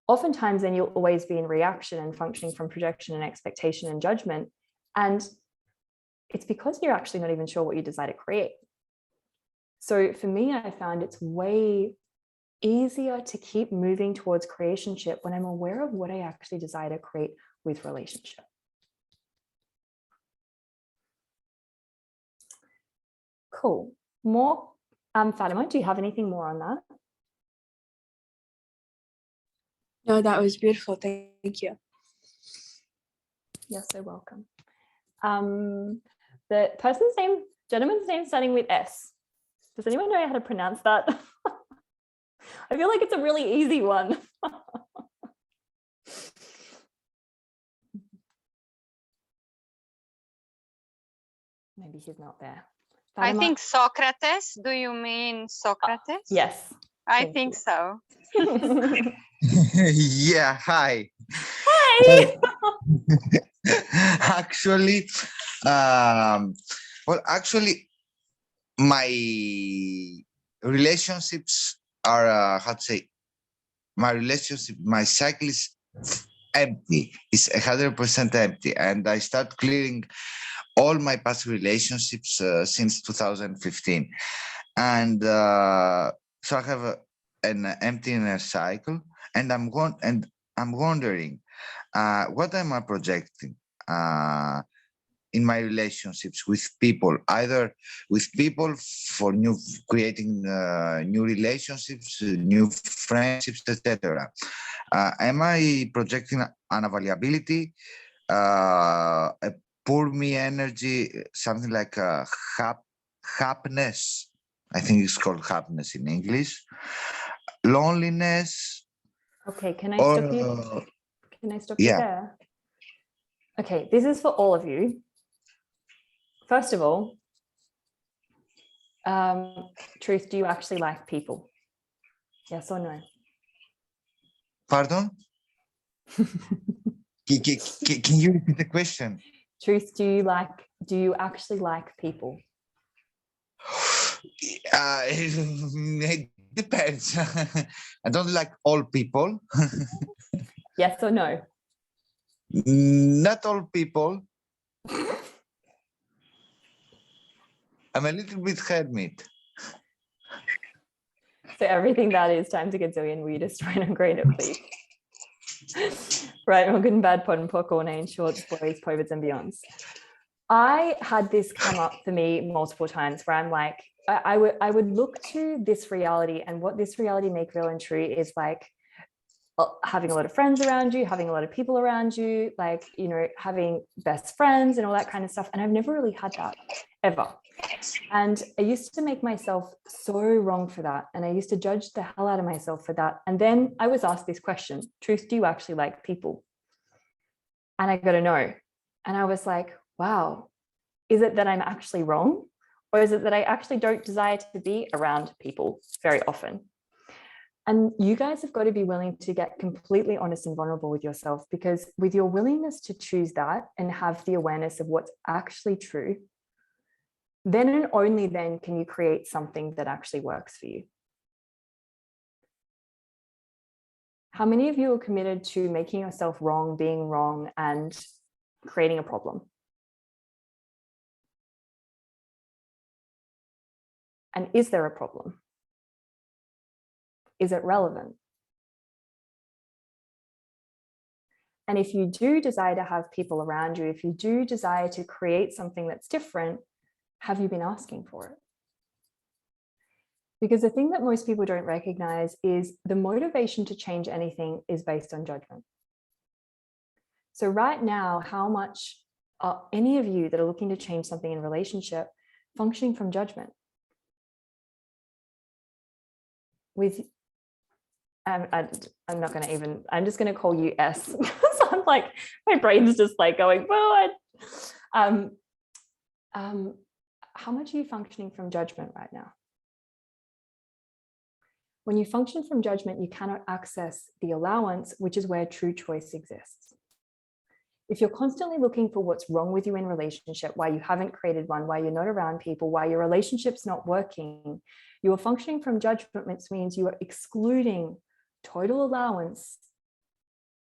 Oftentimes, then you'll always be in reaction and functioning from projection and expectation and judgment. And it's because you're actually not even sure what you desire to create. So for me, I found it's way easier to keep moving towards creationship when I'm aware of what I actually desire to create with relationship. Cool. More, Fatima, do you have anything more on that? No, that was beautiful. Thank you. You're so welcome. The person's name, gentleman's name starting with S. Does anyone know how to pronounce that? I feel like it's a really easy one. Maybe he's not there. I Fatima? think Socrates. Do you mean Socrates? Yes. I think so. Yeah, hi. Hi. Actually, well, actually, my relationships are, how to say, my cycle is empty. It's 100% empty. And I start clearing all my past relationships since 2015. And so I have an empty inner cycle, and I'm wondering what am I projecting in my relationships with people, either with people for creating new relationships, new friendships, etc. Am I projecting unavailability, a poor me energy, something like happiness? I think it's called happiness in English. Loneliness. Okay, can I Or, stop you? Can I stop you yeah. there? Okay, this is for all of you. First of all, Truth, do you actually like people? Yes or no? Pardon? Can you repeat the question? Truth, do you actually like people? It depends. I don't like all people. Yes or no? Not all people. I'm a little bit hermit. So everything that is times a gazillion, we destroy and grade it, please. Right, well, good and bad, pod and poor, name, shorts, boys, povers, and beyonds. I had this come up for me multiple times where I'm like, I would look to this reality, and what this reality make real and true is like having a lot of friends around you, having a lot of people around you, like, you know, having best friends and all that kind of stuff. And I've never really had that ever. And I used to make myself so wrong for that. And I used to judge the hell out of myself for that. And then I was asked this question, Truth, do you actually like people? And I got to know. And I was like, wow, is it that I'm actually wrong? Or is it that I actually don't desire to be around people very often? And you guys have got to be willing to get completely honest and vulnerable with yourself, because with your willingness to choose that and have the awareness of what's actually true, then and only then can you create something that actually works for you. How many of you are committed to making yourself wrong, being wrong, and creating a problem? And is there a problem? Is it relevant? And if you do desire to have people around you, if you do desire to create something that's different, have you been asking for it? Because the thing that most people don't recognize is the motivation to change anything is based on judgment. So right now, how much are any of you that are looking to change something in a relationship functioning from judgment? With I'm not going to even, I'm just going to call you S. So I'm like, my brain's just like going, well, how much are you functioning from judgment right now? When you function from judgment, you cannot access the allowance, which is where true choice exists. If you're constantly looking for what's wrong with you in relationship, why you haven't created one, why you're not around people, why your relationship's not working, you are functioning from judgment, which means you are excluding total allowance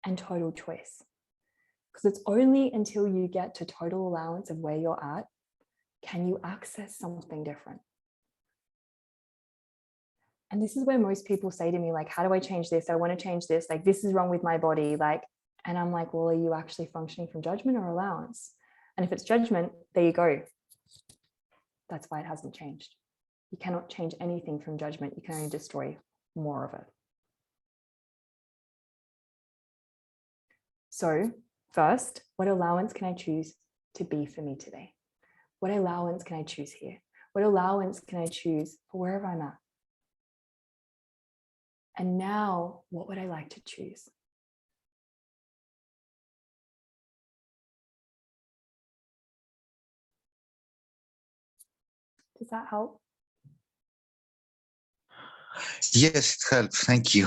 and total choice. Because it's only until you get to total allowance of where you're at, can you access something different. And this is where most people say to me, like, how do I change this? I want to change this. Like, this is wrong with my body. Like, and I'm like, well, are you actually functioning from judgment or allowance? And if it's judgment, there you go. That's why it hasn't changed. You cannot change anything from judgment. You can only destroy more of it. So first, what allowance can I choose to be for me today? What allowance can I choose here? What allowance can I choose for wherever I'm at? And now, what would I like to choose? Does that help? Yes, it helps. Thank you.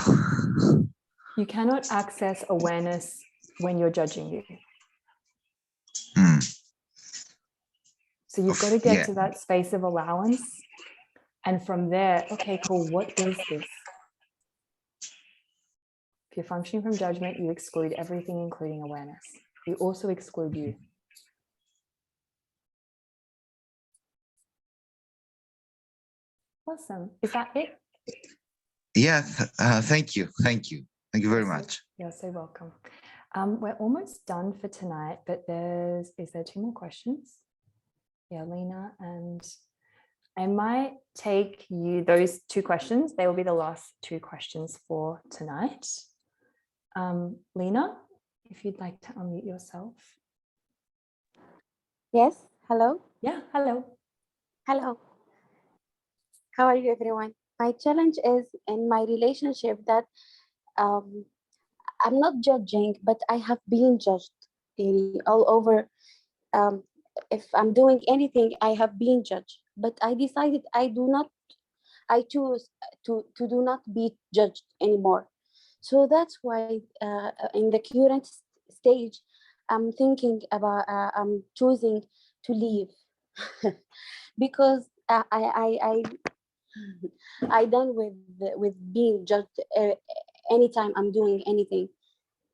You cannot access awareness when you're judging you. So you've got to get to that space of allowance. And from there, okay, cool, what is this? If you're functioning from judgment, you exclude everything, including awareness. You also exclude you. Awesome. Is that it? Yeah, thank you. Thank you. Thank you very much. You're so welcome. We're almost done for tonight, but is there 2 more questions? Yeah, Lena, and I might take you those 2 questions. They will be the last 2 questions for tonight. Lena, if you'd like to unmute yourself. Yes, hello. Yeah, hello. Hello. How are you, everyone? My challenge is in my relationship that I'm not judging, but I have been judged all over. If I'm doing anything, I have been judged. But I decided I choose to do not be judged anymore. So that's why in the current stage, I'm thinking about, I'm choosing to leave because I done with being judged anytime I'm doing anything.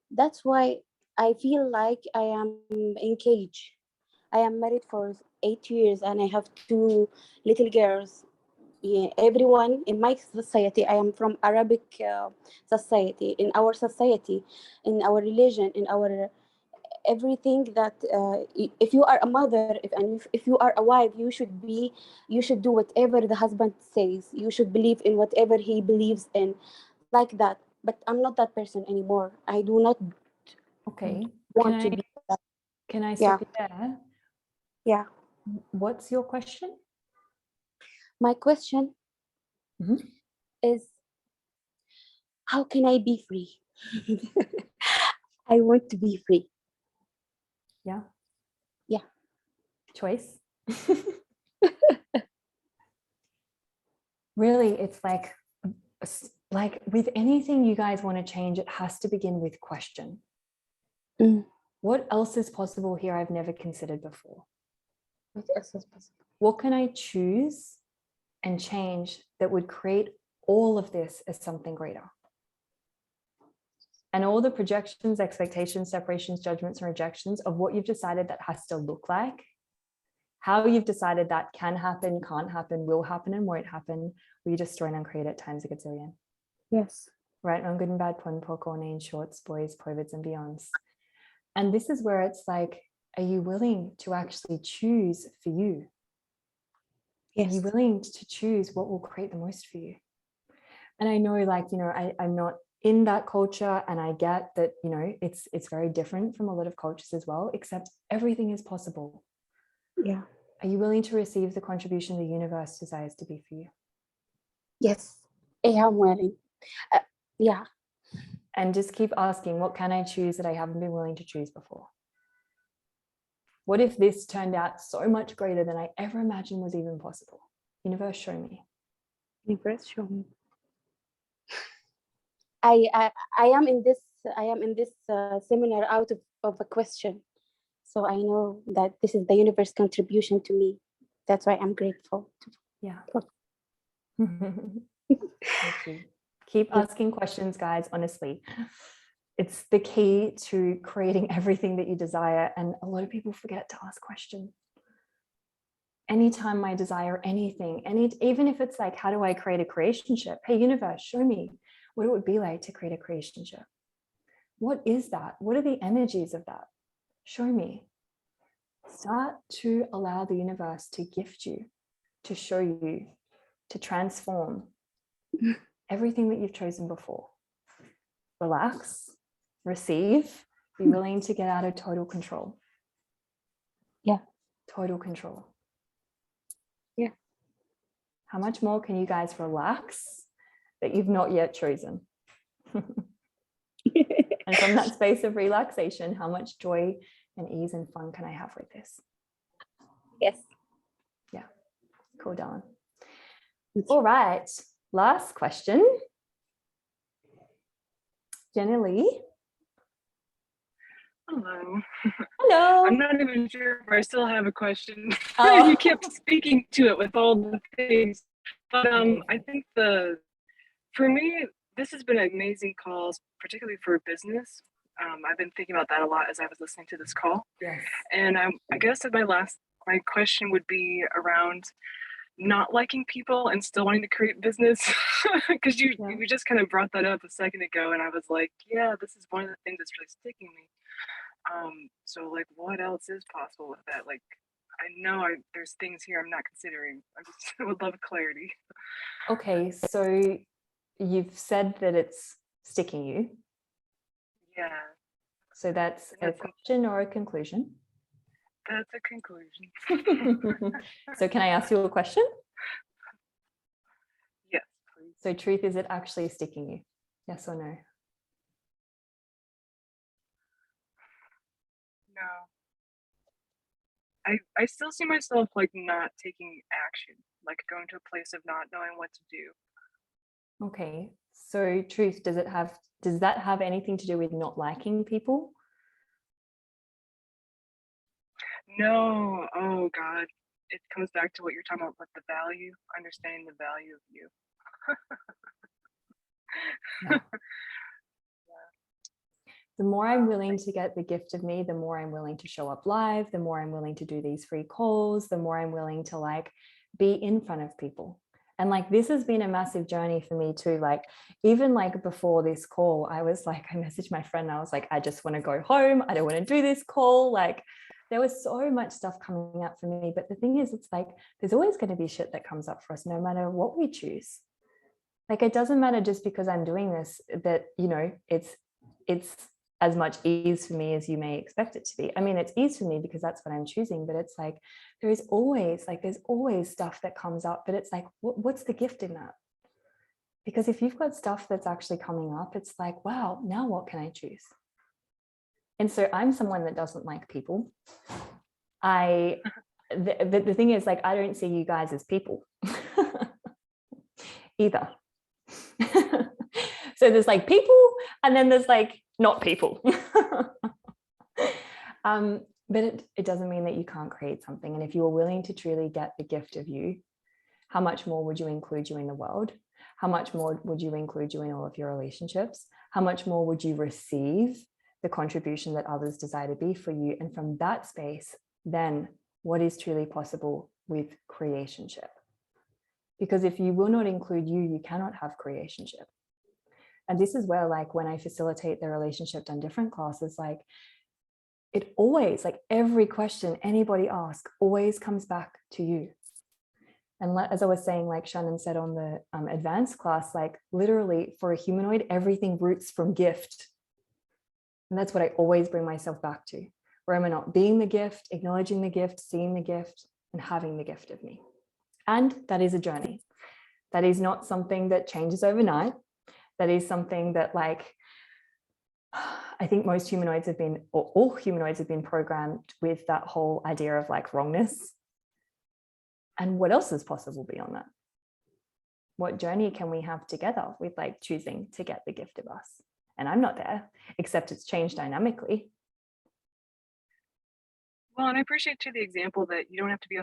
That's why I feel like I am in cage. I am married for 8 years and I have 2 little girls. Yeah, everyone in my society, I am from Arabic society. In our society, in our religion, in our everything that if you are a mother, if you are a wife, you should do whatever the husband says. You should believe in whatever he believes in, like that. But I'm not that person anymore. I do not want to be that. Can I stop you there? Yeah. What's your question? My question is, how can I be free? I want to be free. Yeah. Yeah. Choice. Really, it's like with anything you guys want to change, it has to begin with question. What else is possible here I've never considered before? What else is possible? What can I choose and change that would create all of this as something greater? And all the projections, expectations, separations, judgments, and rejections of what you've decided that has to look like, how you've decided that can happen, can't happen, will happen, and won't happen, will you destroy and uncreate it times a gazillion? Yes. Right, on good and bad, pon, poko, nain, shorts, boys, povids, and beyonds. And this is where it's like, are you willing to actually choose for you? Yes. Are you willing to choose what will create the most for you? And I know, I'm not in that culture, and I get that, it's very different from a lot of cultures as well, except everything is possible. Yeah. Are you willing to receive the contribution the universe desires to be for you? Yes, I am willing. Yeah. And just keep asking, what can I choose that I haven't been willing to choose before? What if this turned out so much greater than I ever imagined was even possible? Universe, show me. Universe, show me. I am in this seminar out of a question. So I know that this is the universe contribution to me. That's why I'm grateful. Yeah. Thank you. Keep asking questions, guys. Honestly, it's the key to creating everything that you desire. And a lot of people forget to ask questions. Anytime I desire anything, even if it's like, how do I create a creationship? Hey, universe, show me what it would be like to create a creationship. What is that? What are the energies of that? Show me. Start to allow the universe to gift you, to show you, to transform everything that you've chosen before. Relax, receive, be willing to get out of total control. Yeah. Total control. Yeah. How much more can you guys relax that you've not yet chosen? And from that space of relaxation, how much joy and ease and fun can I have with this? Yes. Yeah. Cool, darling. All right. Last question. Jenny Lee. Hello. Hello. I'm not even sure if I still have a question. Oh. You kept speaking to it with all the things. But I think for me, this has been an amazing call, particularly for business. I've been thinking about that a lot as I was listening to this call. Yes. And I guess my question would be around not liking people and still wanting to create business, because you just kind of brought that up a second ago, and I was like, yeah, this is one of the things that's really sticking me. So like, what else is possible with that? Like, I know there's things here I'm not considering. I just would love clarity. Okay, so you've said that it's sticking you. Yeah. So that's a question or a conclusion? That's a conclusion. So can I ask you a question? Yes, please. So truth, is it actually sticking you? Yes or no? No. I still see myself like not taking action, like going to a place of not knowing what to do. Okay, so truth, does that have anything to do with not liking people? No. Oh God. It comes back to what you're talking about with the value, understanding the value of you. Yeah. The more I'm willing to get the gift of me, the more I'm willing to show up live, the more I'm willing to do these free calls, the more I'm willing to like be in front of people. And like, this has been a massive journey for me too. Like, even like before this call, I was like, I messaged my friend, and I was like, I just want to go home. I don't want to do this call. Like, there was so much stuff coming up for me. But the thing is, it's like, there's always going to be shit that comes up for us, no matter what we choose. Like, it doesn't matter just because I'm doing this, that, you know, it's as much ease for me as you may expect it to be. I mean, it's ease for me because that's what I'm choosing, but it's like, there's always stuff that comes up, but it's like, what's the gift in that? Because if you've got stuff that's actually coming up, it's like, wow, now what can I choose? And so I'm someone that doesn't like people. The thing is, like, I don't see you guys as people either. So there's like people, and then there's like not people. But it doesn't mean that you can't create something. And if you are willing to truly get the gift of you, how much more would you include you in the world? How much more would you include you in all of your relationships? How much more would you receive the contribution that others desire to be for you? And from that space, then what is truly possible with creationship? Because if you will not include you, you cannot have creationship. And this is where, like, when I facilitate the Relationship Done Different classes, like, it always, like, every question anybody asks always comes back to you. And as I was saying, like Shannon said on the advanced class, like, literally for a humanoid, everything roots from gift. And that's what I always bring myself back to, where am I not being the gift, acknowledging the gift, seeing the gift, and having the gift of me. And that is a journey. That is not something that changes overnight. That is something that, like, I think most humanoids have been, or all humanoids have been programmed with that whole idea of like wrongness. And what else is possible beyond that? What journey can we have together with like choosing to get the gift of us? And I'm not there, except it's changed dynamically. Well, and I appreciate too the example that you don't have to be 100%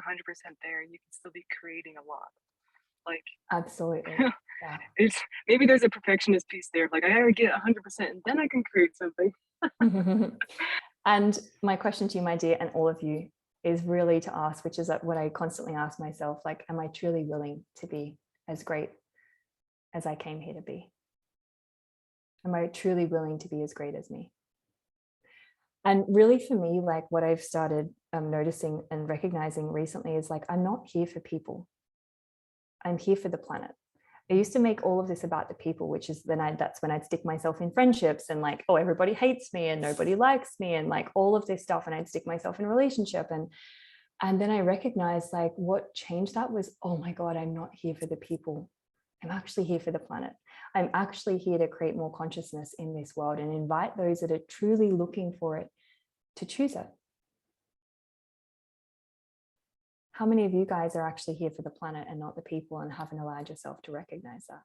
there. You can still be creating a lot. Like, absolutely. Yeah. It's maybe there's a perfectionist piece there. Like, I gotta get 100% and then I can create something. And my question to you, my dear, and all of you, is really to ask, which is what I constantly ask myself, like, am I truly willing to be as great as I came here to be? Am I truly willing to be as great as me? And really for me, like what I've started noticing and recognizing recently is like, I'm not here for people. I'm here for the planet. I used to make all of this about the people, which is that's when I'd stick myself in friendships and like, oh, everybody hates me and nobody likes me and like all of this stuff. And I'd stick myself in a relationship. And then I recognized like what changed that was, oh my God, I'm not here for the people. I'm actually here for the planet. I'm actually here to create more consciousness in this world and invite those that are truly looking for it to choose it. How many of you guys are actually here for the planet and not the people and haven't allowed yourself to recognize that?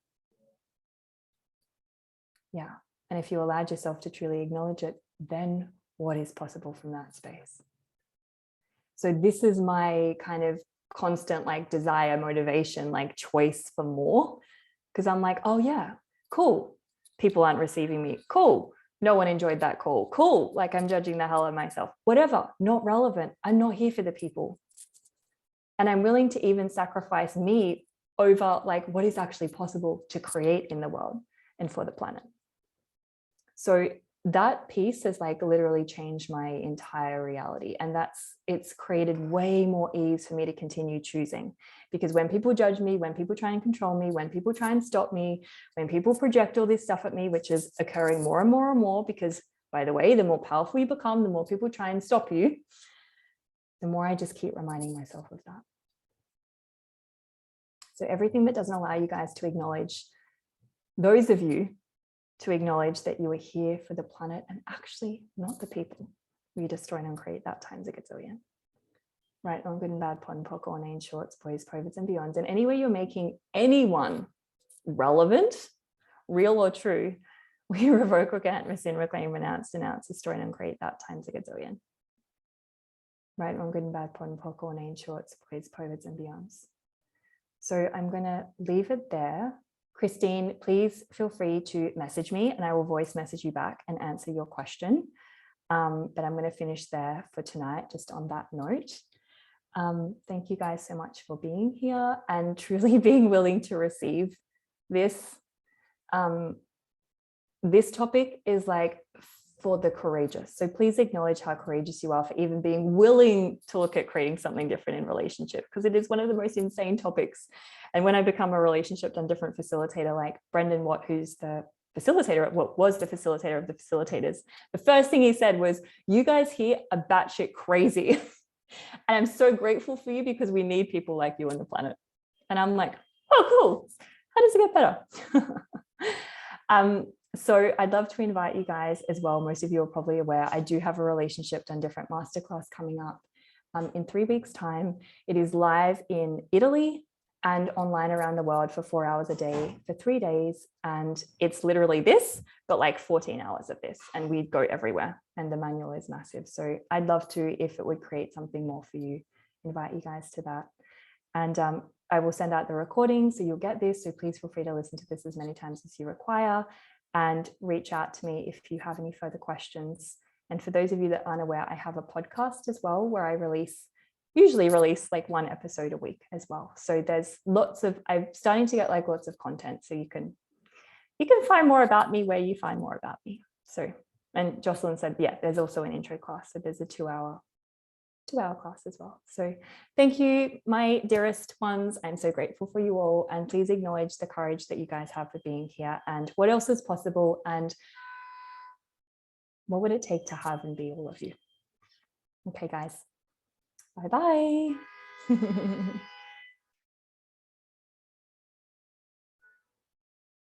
Yeah. And if you allowed yourself to truly acknowledge it, then what is possible from that space? So this is my kind of constant like desire, motivation, like choice for more. Because I'm like, oh yeah, cool. People aren't receiving me. Cool. No one enjoyed that call. Cool. Like I'm judging the hell out of myself. Whatever, not relevant. I'm not here for the people. And I'm willing to even sacrifice me over like what is actually possible to create in the world and for the planet. So that piece has like literally changed my entire reality. And it's created way more ease for me to continue choosing. Because when people judge me, when people try and control me, when people try and stop me, when people project all this stuff at me, which is occurring more and more and more, because by the way, the more powerful you become, the more people try and stop you, the more I just keep reminding myself of that. So everything that doesn't allow you guys to acknowledge, those of you to acknowledge that you are here for the planet and actually not the people we destroy and create that times a gazillion. Right, on good and bad, pod and poc, or name shorts, boys, prophets, and beyonds. And any way you're making anyone relevant, real or true, we revoke, recant, rescind, reclaim, renounce, denounce, destroy, and create that times a gazillion. Right, on good and bad, pod and poc, or name shorts, boys, prophets, and beyonds. So I'm going to leave it there. Christine, please feel free to message me and I will voice message you back and answer your question. But I'm going to finish there for tonight, just on that note. Thank you guys so much for being here and truly being willing to receive this. This topic is like for the courageous. So please acknowledge how courageous you are for even being willing to look at creating something different in relationship, because it is one of the most insane topics. And when I become a relationship and different facilitator, like Brendan Watt, who's the facilitator, what was the facilitator of the facilitators, the first thing he said was, you guys here are batshit crazy. And I'm so grateful for you because we need people like you on the planet. And I'm like, oh, cool. How does it get better? So I'd love to invite you guys as well. Most of you are probably aware, I do have a Relationship Done Different masterclass coming up in 3 weeks' time. It is live in Italy and online around the world for 4 hours a day for 3 days. And it's literally this, but like 14 hours of this. And we go everywhere and the manual is massive. So I'd love to, if it would create something more for you, invite you guys to that. And I will send out the recording so you'll get this. So please feel free to listen to this as many times as you require and reach out to me if you have any further questions. And for those of you that aren't aware, I have a podcast as well where I usually release like 1 episode a week as well. So there's I'm starting to get like lots of content. So you can find more about me where you find more about me. So, and Jocelyn said, yeah, there's also an intro class. So there's a 2-hour class as well. So thank you, my dearest ones. I'm so grateful for you all. And please acknowledge the courage that you guys have for being here and what else is possible and what would it take to have and be all of you. Okay, guys. Bye-bye.